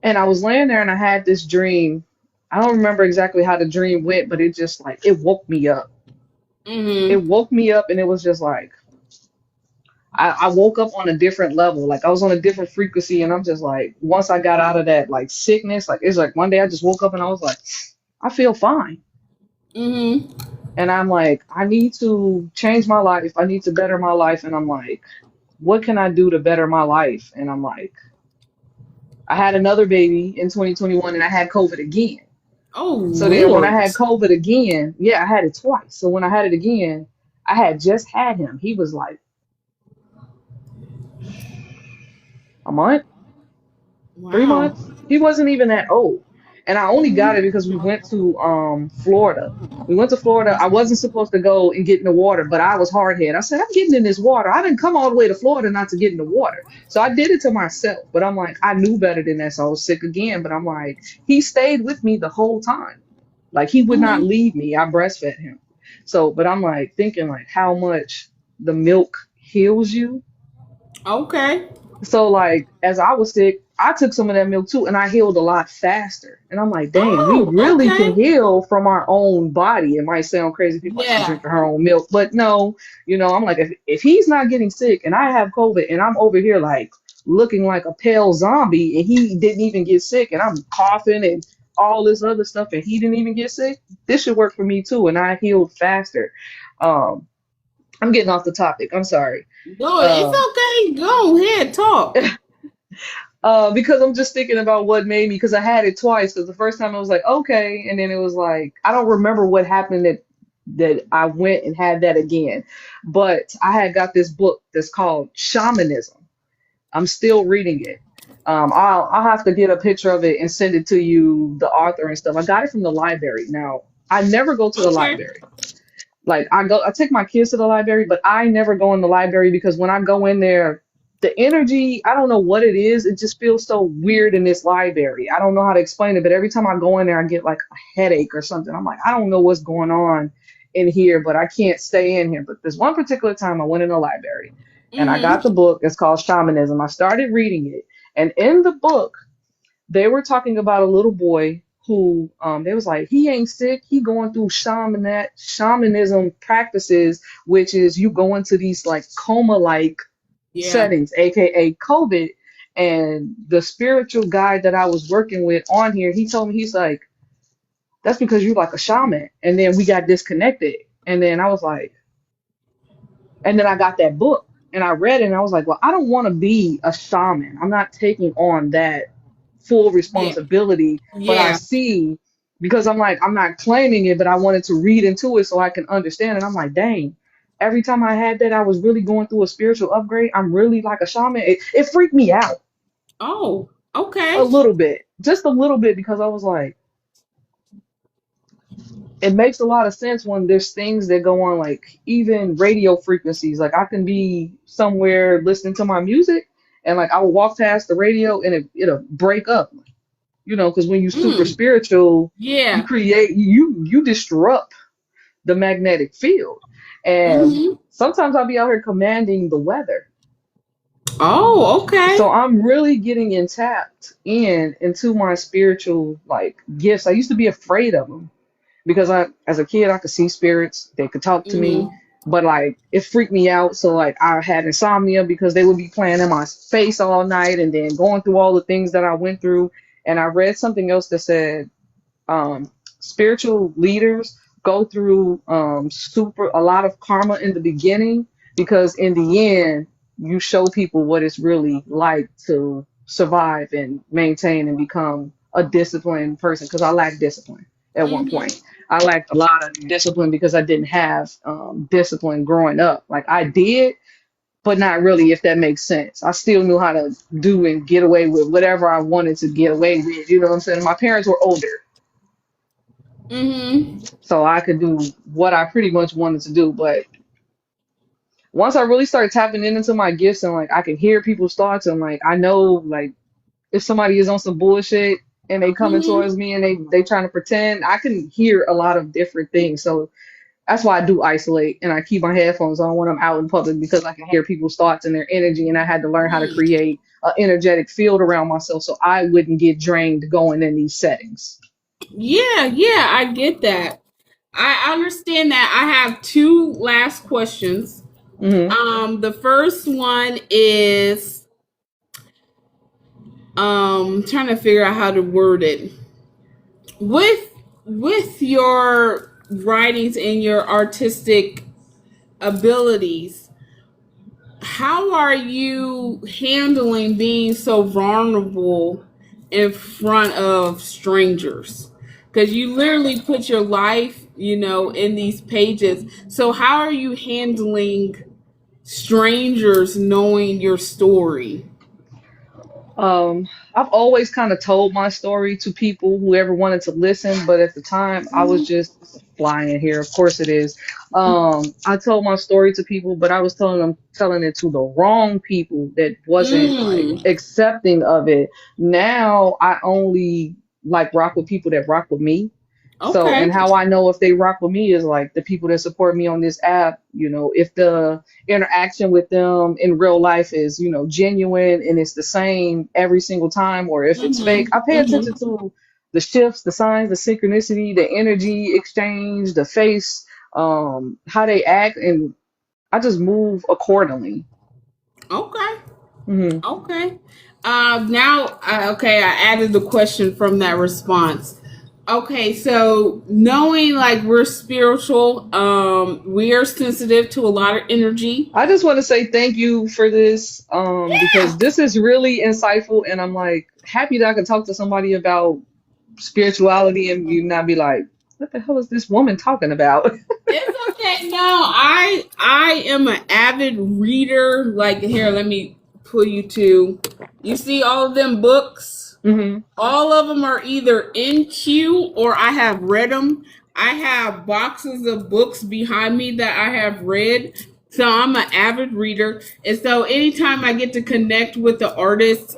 and I was laying there and I had this dream. I don't remember exactly how the dream went, but it just like it woke me up. It Hmm. woke me up and it was just like I woke up on a different level. Like I was on a different frequency and I'm just like, once I got out of that like sickness, like it's like one day I just woke up and I was like, I feel fine. Hmm. And I'm like, I need to change my life. I need to better my life. And I'm like, what can I do to better my life? And I'm like, I had another baby in 2021 and I had COVID again. Oh So then when I Lord. had COVID again, yeah, I had it twice. So when I had it again, I had just had him. He was like a month, three Wow. months. He wasn't even that old. And I only got it because we went to Florida. We went to Florida. I wasn't supposed to go and get in the water, but I was hard headed. I said, I'm getting in this water. I didn't come all the way to Florida not to get in the water. So I did it to myself. But I'm like, I knew better than that. So I was sick again. But I'm like, he stayed with me the whole time. Like he would not Hmm. leave me. I breastfed him. So, but I'm like thinking like how much the milk heals you. Okay. So like as I was sick, I took some of that milk too and I healed a lot faster. And I'm like, dang, we Oh, really can okay. heal from our own body. It might sound crazy, people like she Yeah. drinking her own milk, but no, I'm like, if he's not getting sick and I have COVID and I'm over here like looking like a pale zombie and he didn't even get sick and I'm coughing and all this other stuff and he didn't even get sick, this should work for me too. And I healed faster. Um, I'm getting off the topic. I'm sorry. No, it's Um, okay. Go ahead, talk. because I'm just thinking about what made me, because I had it twice. Because the first time I was like, okay, and then it was like, I don't remember what happened that I went and had that again. But I had got this book that's called Shamanism. I'm still reading it. I'll have to get a picture of it and send it to you, the author and stuff. I got it from the library. Now, I never go to the Okay. library. Like I take my kids to the library, but I never go in the library because when I go in there, the energy, I don't know what it is. It just feels so weird in this library. I don't know how to explain it, but every time I go in there, I get like a headache or something. I'm like, I don't know what's going on in here, but I can't stay in here. But this one particular time I went in the library and I got the Hmm. book. It's called Shamanism. I started reading it. And in the book, they were talking about a little boy who they was like he ain't sick, he going through shamanism practices, which is you go into these like coma like Yeah. settings, aka COVID. And the spiritual guide that I was working with on here, he told me, he's like, that's because you're like a shaman. And then we got disconnected, and then I was like, and then I got that book and I read it and I was like, well, I don't want to be a shaman. I'm not taking on that full Yeah. responsibility, but I Yeah. see, because I'm like, I'm not claiming it, but I wanted to read into it so I can understand. And I'm like, dang, every time I had that, I was really going through a spiritual upgrade. I'm really like a shaman. It freaked me out Oh, a okay. little bit, just a little bit, because I was like, it makes a lot of sense when there's things that go on, like even radio frequencies. Like I can be somewhere listening to my music, and like I will walk past the radio, and it'll break up. Because when you're super Mm. spiritual, you Yeah. create, you disrupt the magnetic field, and Hmm. sometimes I'll be out here commanding the weather. Oh, okay. So I'm really getting tapped into my spiritual like gifts. I used to be afraid of them because as a kid, I could see spirits. They could talk to Hmm. me. but like it freaked me out. So like I had insomnia because they would be playing in my face all night and then going through all the things that I went through. And I read something else that said spiritual leaders go through super a lot of karma in the beginning because in the end you show people what it's really like to survive and maintain and become a disciplined person because I lacked discipline at one Mm-hmm. point. I lacked a lot of discipline because I didn't have discipline growing up. Like I did, but not really, if that makes sense. I still knew how to do and get away with whatever I wanted to get away with. You know what I'm saying? My parents were older, Mm-hmm. so I could do what I pretty much wanted to do. But once I really started tapping into my gifts and like I can hear people's thoughts and like I know like if somebody is on some bullshit and they coming Mm-hmm. towards me and they trying to pretend, I can hear a lot of different things. So that's why I do isolate and I keep my headphones on when I'm out in public because I can hear people's thoughts and their energy and I had to learn how to create an energetic field around myself so I wouldn't get drained going in these settings. Yeah, yeah, I get that. I understand that. I have two last questions. Hmm. The first one is trying to figure out how to word it. With your writings and your artistic abilities, how are you handling being so vulnerable in front of strangers? Because you literally put your life, in these pages. So, how are you handling strangers knowing your story? I've always kind of told my story to people who ever wanted to listen, but at the time I was just flying here. Of course it is. I told my story to people, but I was telling it to the wrong people that wasn't like Mm, accepting of it. Now I only like rock with people that rock with me. So, okay. and how I know if they rock with me is like the people that support me on this app, if the interaction with them in real life is, genuine and it's the same every single time, or if it's fake. Mm-hmm. I pay attention Mm-hmm. to the shifts, the signs, the synchronicity, the energy exchange, the face, how they act, and I just move accordingly. Okay. Hmm. Okay. Okay, I added the question from that response. Okay, so knowing like we're spiritual, we are sensitive to a lot of energy. I just want to say thank you for this, Yeah, because this is really insightful, and I'm like happy that I can talk to somebody about spirituality and you not be like, what the hell is this woman talking about? it's okay. No, I am an avid reader. Like here, let me pull you to. You see all of them books. Hmm. All of them are either in queue or I have read them. I have boxes of books behind me that I have read. So I'm an avid reader. And so anytime I get to connect with the artists,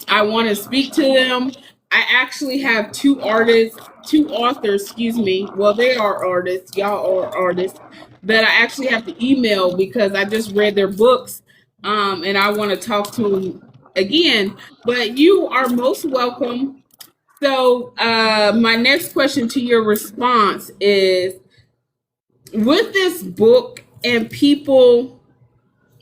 I want to speak to them. I actually have two authors, excuse me. Well, they are artists. Y'all are artists. That I actually have to email because I just read their books, and I want to talk to them again. But you are most welcome. So, my next question to your response is with this book and people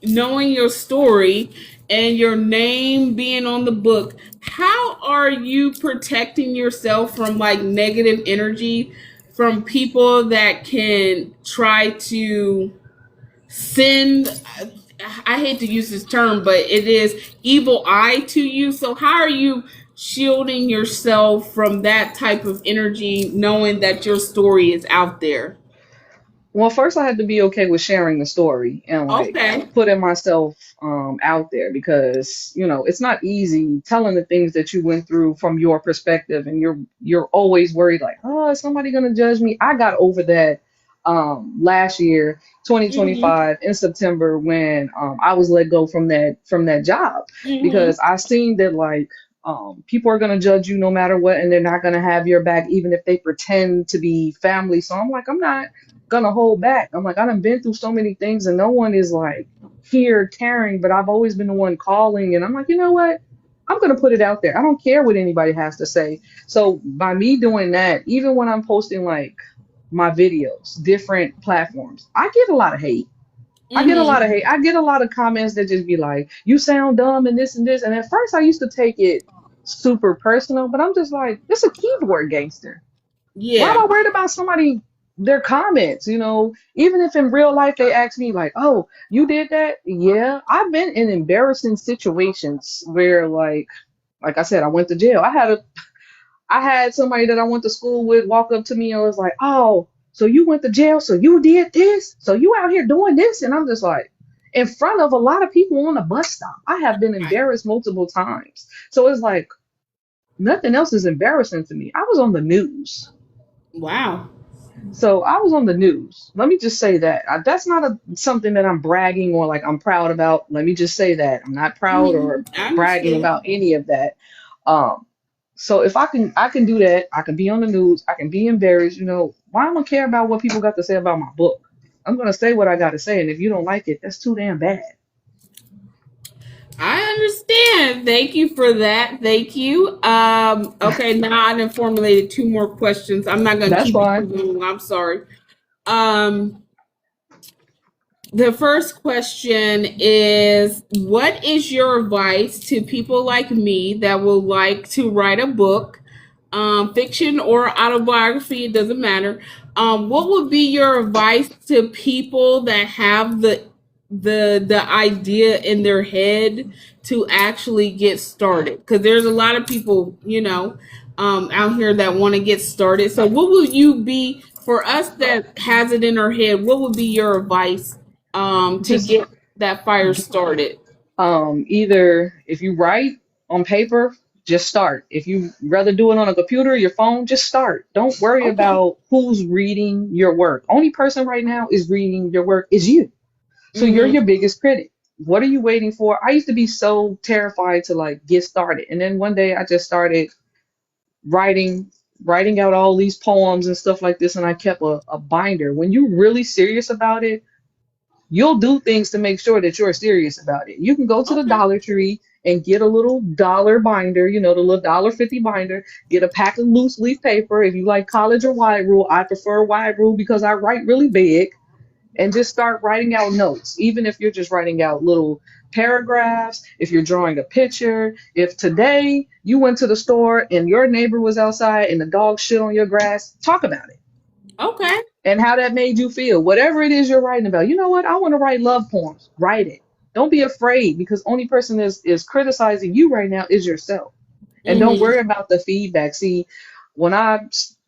knowing your story and your name being on the book, how are you protecting yourself from like negative energy from people that can try to send, I hate to use this term, but it is evil eye to you? So how are you shielding yourself from that type of energy knowing that your story is out there? Well, first I had to be okay with sharing the story and like Okay. putting myself out there because it's not easy telling the things that you went through from your perspective and you're always worried like, oh, is somebody gonna judge me? I got over that last year, Mm-hmm. 2025 in September when I was let go from that job Mm-hmm. because I seen that like people are gonna judge you no matter what and they're not gonna have your back even if they pretend to be family. So I'm like, I'm not gonna hold back. I'm like, I done been through so many things and no one is like here caring, but I've always been the one calling. And I'm like, you know what? I'm gonna put it out there. I don't care what anybody has to say. So by me doing that, even when I'm posting like my videos, different platforms. I get a lot of hate. I get a lot of Mm-hmm. hate. I get a lot of comments that just be like, "You sound dumb," and this and this. And at first, I used to take it super personal, but I'm just like, "This a keyboard gangster. Why am Yeah. I worried about somebody their comments? You know, even if in real life they ask me like, "Oh, you did that?" Yeah, I've been in embarrassing situations where like I said, I went to jail. I had somebody that I went to school with walk up to me and was like, "Oh, so you went to jail? So you did this? So you out here doing this?" And I'm just like, in front of a lot of people on a bus stop. I have been Right. embarrassed multiple times. So it's like nothing else is embarrassing to me. I was on the news. Wow. So I was on the news. Let me just say that. That's not something that I'm bragging or like I'm proud about. Let me just say that. I'm not proud or I bragging understand. about any of that. Um, so if I can do that. I can be on the news. I can be embarrassed. You know, why am I care about what people got to say about my book? I'm gonna say what I got to say, and if you don't like it, that's too damn bad. I understand. Thank you for that. Thank you. Okay, now I done formulated two more questions. I'm not gonna That's keep you fine. too long. I'm sorry. Um, the first question is, what is your advice to people like me that would like to write a book, fiction or autobiography, it doesn't matter. What would be your advice to people that have the idea in their head to actually get started? Because there's a lot of people, out here that want to get started. So what would you be for us that has it in our head? What would be your advice to Just get that fire started? either if you write on paper, just start. If you rather do it on a computer, your phone, just start. Don't worry Okay. about who's reading your work. Only person right now is reading your work is you. So you're Mm-hmm. your biggest critic. What are you waiting for? I used to be so terrified to like get started. And then one day I just started writing writing out all these poems and stuff like this, and I kept a binder. When you're really serious about it, you'll do things to make sure that you're serious about it. You can go to the Okay. Dollar Tree and get a little dollar binder, the little $1.50 binder, get a pack of loose leaf paper. If you like college or wide rule, I prefer wide rule because I write really big, and just start writing out notes. Even if you're just writing out little paragraphs, if you're drawing a picture, if today you went to the store and your neighbor was outside and the dog shit on your grass, talk about it Okay. and how that made you feel. Whatever it is you're writing about. You know what? I want to write love poems. Write it. Don't be afraid because only person is criticizing you right now is yourself. And don't Mm-hmm. worry about the feedback. See, when I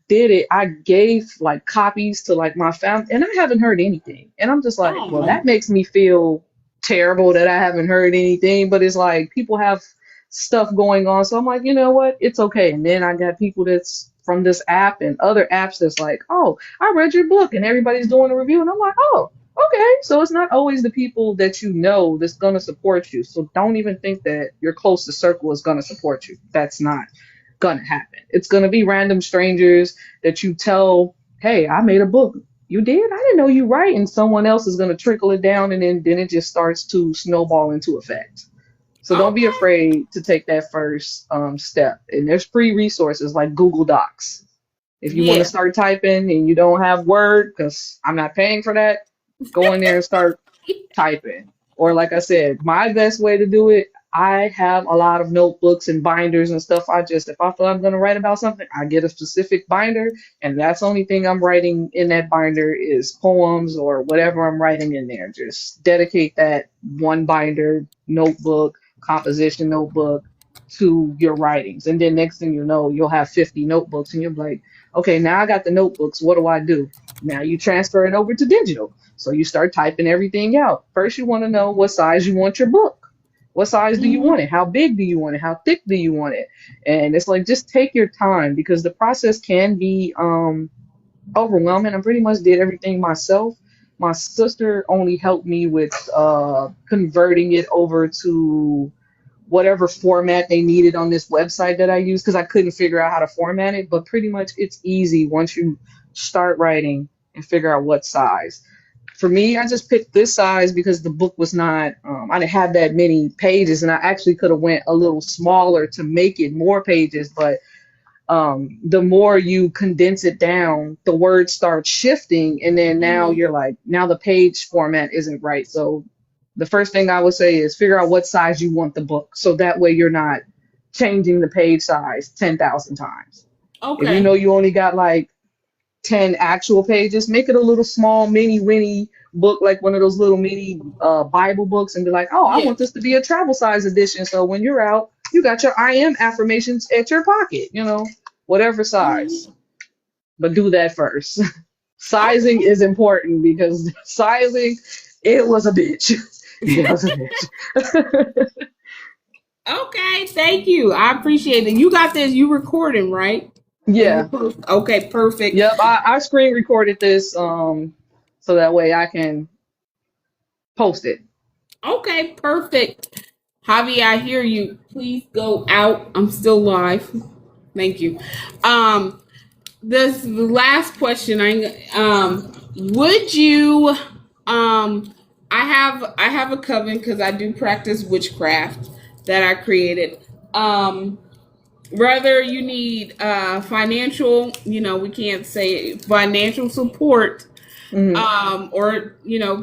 did it, I gave like copies to like my family, and I haven't heard anything. And I'm just like, well, Oh. that makes me feel terrible that I haven't heard anything. But it's like people have stuff going on, so I'm like, you know what? It's okay. And then I got people that's from this app and other apps that's like, oh, I read your book, and everybody's doing a review, and I'm like, oh. Okay, so it's not always the people that you know that's gonna support you. So don't even think that your closest circle is gonna support you. That's not gonna happen. It's gonna be random strangers that you tell, "Hey, I made a book." You did? I didn't know you write, and someone else is gonna trickle it down, and then it just starts to snowball into effect. So don't be Okay. afraid to take that first step. And there's free resources like Google Docs. If you want to Yeah. start typing and you don't have Word, because I'm not paying for that, go in there and start typing. Or like I said, my best way to do it, I have a lot of notebooks and binders and stuff. If I feel I'm gonna write about something, I get a specific binder, and that's the only thing I'm writing in that binder is poems or whatever I'm writing in there. Just dedicate that one binder, notebook, composition notebook to your writings. And then next thing you know, you'll have 50 notebooks and you'll be like, okay, now I got the notebooks. What do I do? Now you transfer it over to digital. So you start typing everything out. First, you want to know what size you want your book. What size do you Mm-hmm. want it? How big do you want it? How thick do you want it? And it's like just take your time because the process can be overwhelming. I pretty much did everything myself. My sister only helped me with converting it over to whatever format they needed on this website that I use because I couldn't figure out how to format it. But pretty much it's easy once you start writing and figure out what size. For me, I just picked this size because the book was not, I didn't have that many pages, and I actually could have went a little smaller to make it more pages, but the more you condense it down, the words start shifting, and then now Mhm. you're like, now the page format isn't right. So the first thing I would say is figure out what size you want the book, so that way you're not changing the page size 10,000 times. If you Okay. know you only got like 10 actual pages, make it a little small mini winnie book, like one of those little mini Bible books, and be like, oh, I Yeah. want this to be a travel size edition. So when you're out, you got your I am affirmations at your pocket, whatever size. Mhm. But do that first. Sizing Okay. is important because sizing, it was a bitch. It was a bitch. Okay. Thank you. I appreciate it. You got this. You recording, right? And you Yeah. post. Okay. Perfect. Yep. I screen recorded this so that way I can post it. Okay. Perfect. Javi, I hear you. Please go out. I'm still live. Thank you. Um, this last question. Would you I have a coven because I do practice witchcraft that I created. Whether you need financial, we can't say financial support, Hmm. or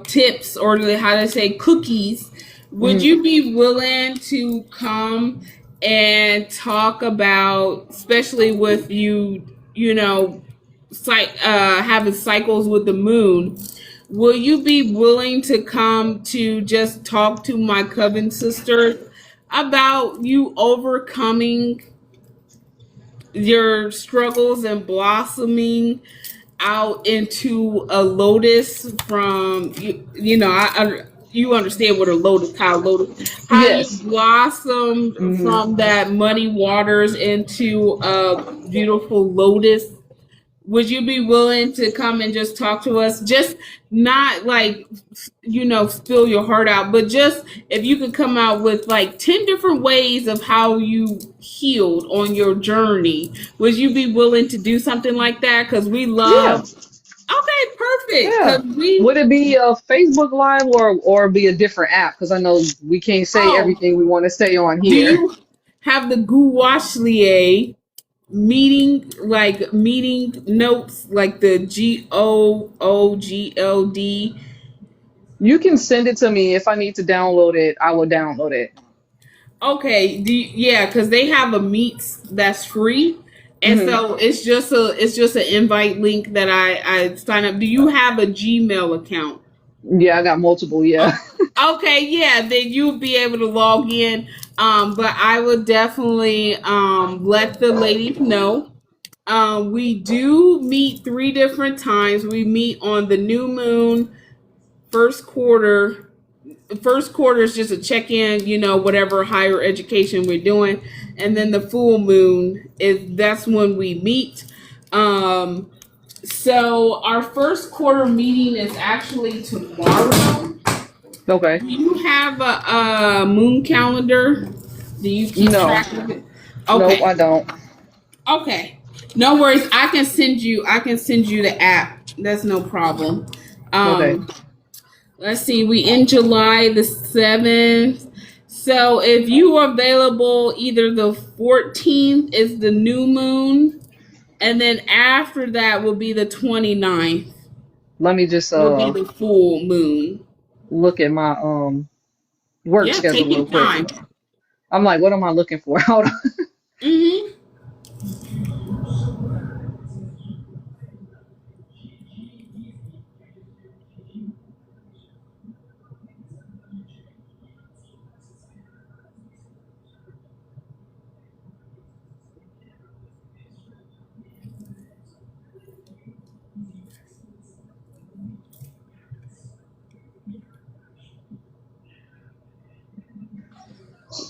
tips, or how to say cookies, would Hmm. you be willing to come and talk about, especially with having cycles with the moon, will you be willing to come to just talk to my coven sister about you overcoming your struggles and blossoming out into a lotus from you understand what a lotus, how you Yes. blossomed Hmm. from that muddy waters into a beautiful lotus. Would you be willing to come and just talk to us, just not like spill your heart out, but just if you could come out with like 10 different ways of how you healed on your journey, would you be willing to do something like that? Because we Yeah. love. Okay, perfect. Yeah. Because we. Would it be a Facebook Live or be a different app? Because I know we can't say Oh, everything we want to say on do here. you have the gouache meeting notes, like the GOOGLD? You can send it to me. If I need to download it, I will download it. Okay, yeah, because they have a meets that's free, and Hmm. so it's just an invite link that I sign up. Do you have a Gmail account? Yeah, I got multiple. Yeah. Okay, yeah, then you'll be able to log in. But I would definitely let the ladies know. We do meet 3 different times. We meet on the new moon, first quarter. First quarter is just a check in, whatever higher education we're doing, and then the full moon that's when we meet. So our first quarter meeting is actually tomorrow. Okay. Do you have a moon calendar? Do you keep No. track of it? Nope, Okay. I don't. Okay. No worries. I can send you the app. That's no problem. Okay. Um, let's see. We in July the 7th. So if you are available, either the 14th is the new moon, and then after that will be the 29th. Let me just Will be the full moon. look at my work Yeah, schedule take real your quick. time. I'm like, what am I looking for? Hold on. Hmm.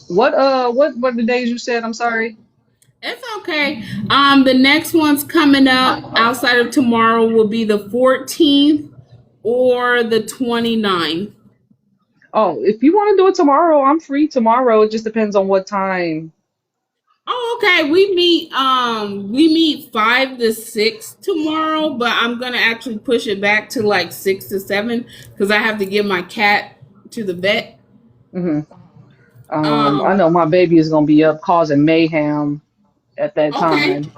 What the days you said? I'm sorry. It's okay. The next one's coming up outside of tomorrow will be the 14th or the 29th. Oh, if you want to do it tomorrow, I'm free tomorrow. It just depends on what time. Oh, okay. We meet 5 to 6 tomorrow, but I'm gonna actually push it back to like 6 to 7 because I have to get my cat to the vet. Hmm. I Um, know my baby is gonna be up causing mayhem. at that Okay. time.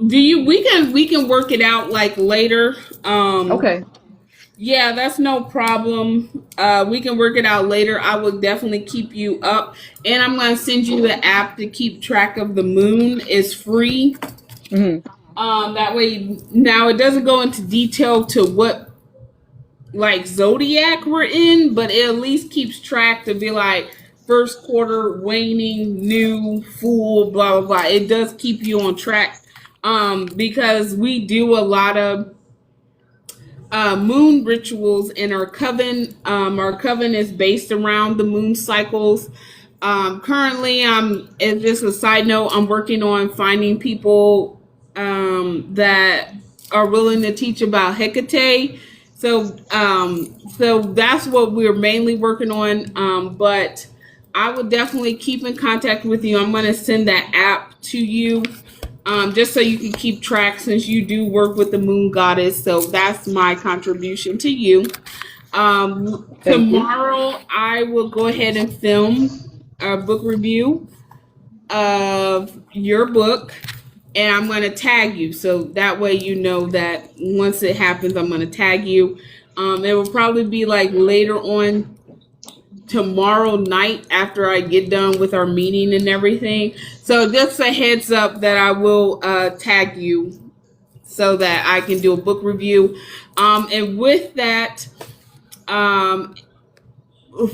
We can work it out like later. Okay. Yeah, that's no problem. We can work it out later. I will definitely keep you up, and I'm gonna send you the app to keep track of the moon. It's free. Hmm. That way, now it doesn't go into detail to what like zodiac we're in, but it at least keeps track to be like first quarter, waning, new, full, blah blah blah. It does keep you on track, because we do a lot of moon rituals in our coven. Our coven is based around the moon cycles. Currently, and just a side note, I'm working on finding people that are willing to teach about Hecate. So that's what we're mainly working on. But I will definitely keep in contact with you. I'm going to send that app to you, just so you can keep track since you do work with the moon goddess. So that's my contribution to you. Thank you. Tomorrow, I will go ahead and film a book review of your book, and I'm going to tag you. So that way, you know that once it happens, I'm going to tag you. It will probably be like later on tomorrow night after I get done with our meeting and everything. So just a heads up that I will tag you so that I can do a book review. And with that, um,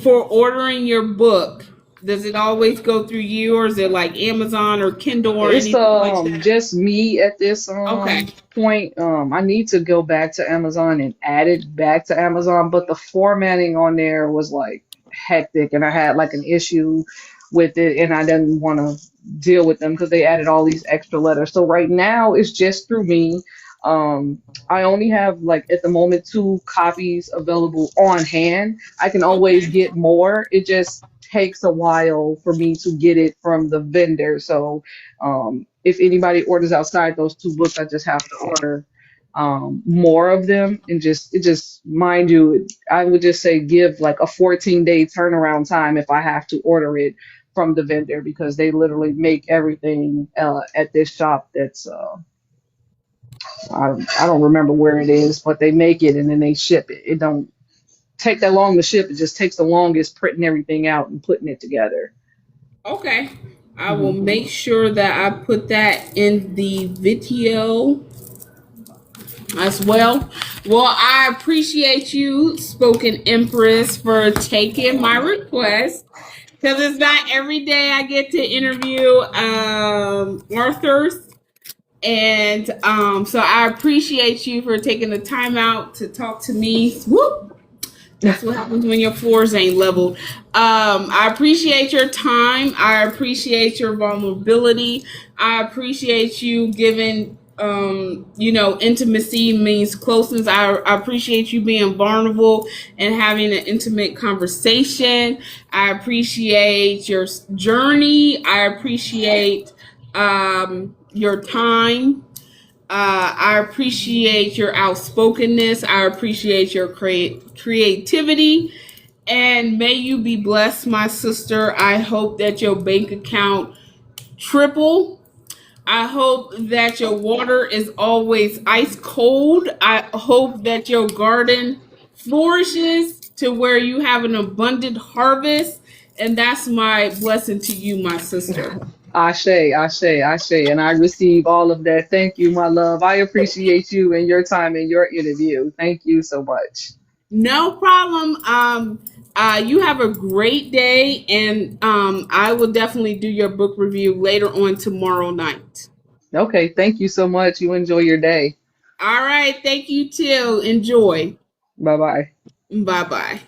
for ordering your book, does it always go through you, or is it like Amazon or Kindle or It's anything like that? just me at this Okay. point. I need to go back to Amazon and add it back to Amazon, but the formatting on there was like hectic, and I had like an issue with it, and I didn't want to deal with them because they added all these extra letters. So right now it's just through me. I only have like at the moment 2 copies available on hand. I can always Okay. get more. It just takes a while for me to get it from the vendor. So if anybody orders outside those 2 books, I just have to order more of them, and just mind you, I would just say give like a 14-day turnaround time if I have to order it from the vendor, because they literally make everything at this shop that's I don't remember where it is, but they make it and then they ship it. It don't take that long to ship. It just takes the longest printing everything out and putting it together. Okay. I will Hmm. make sure that I put that in the video as well. Well, I appreciate you, Spoken Empress, for taking my request, because it's not every day I get to interview authors. And so I appreciate you for taking the time out to talk to me. Whoop! That's what happens when your floors ain't leveled. I appreciate your time. I appreciate your vulnerability. I appreciate you giving, intimacy means closeness. I appreciate you being vulnerable and having an intimate conversation. I appreciate your journey. I appreciate your time. I appreciate your outspokenness. I appreciate your creativity. And may you be blessed, my sister. I hope that your bank account triple. I hope that your water is always ice cold. I hope that your garden flourishes to where you have an abundant harvest. And that's my blessing to you, my sister. Ashe, Ashe, Ashe, and I receive all of that. Thank you, my love. I appreciate you and your time and your interview. Thank you so much. No problem. You have a great day, and I will definitely do your book review later on tomorrow night. Okay, thank you so much. You enjoy your day. All right. Thank you too. Enjoy. Bye bye. Bye bye.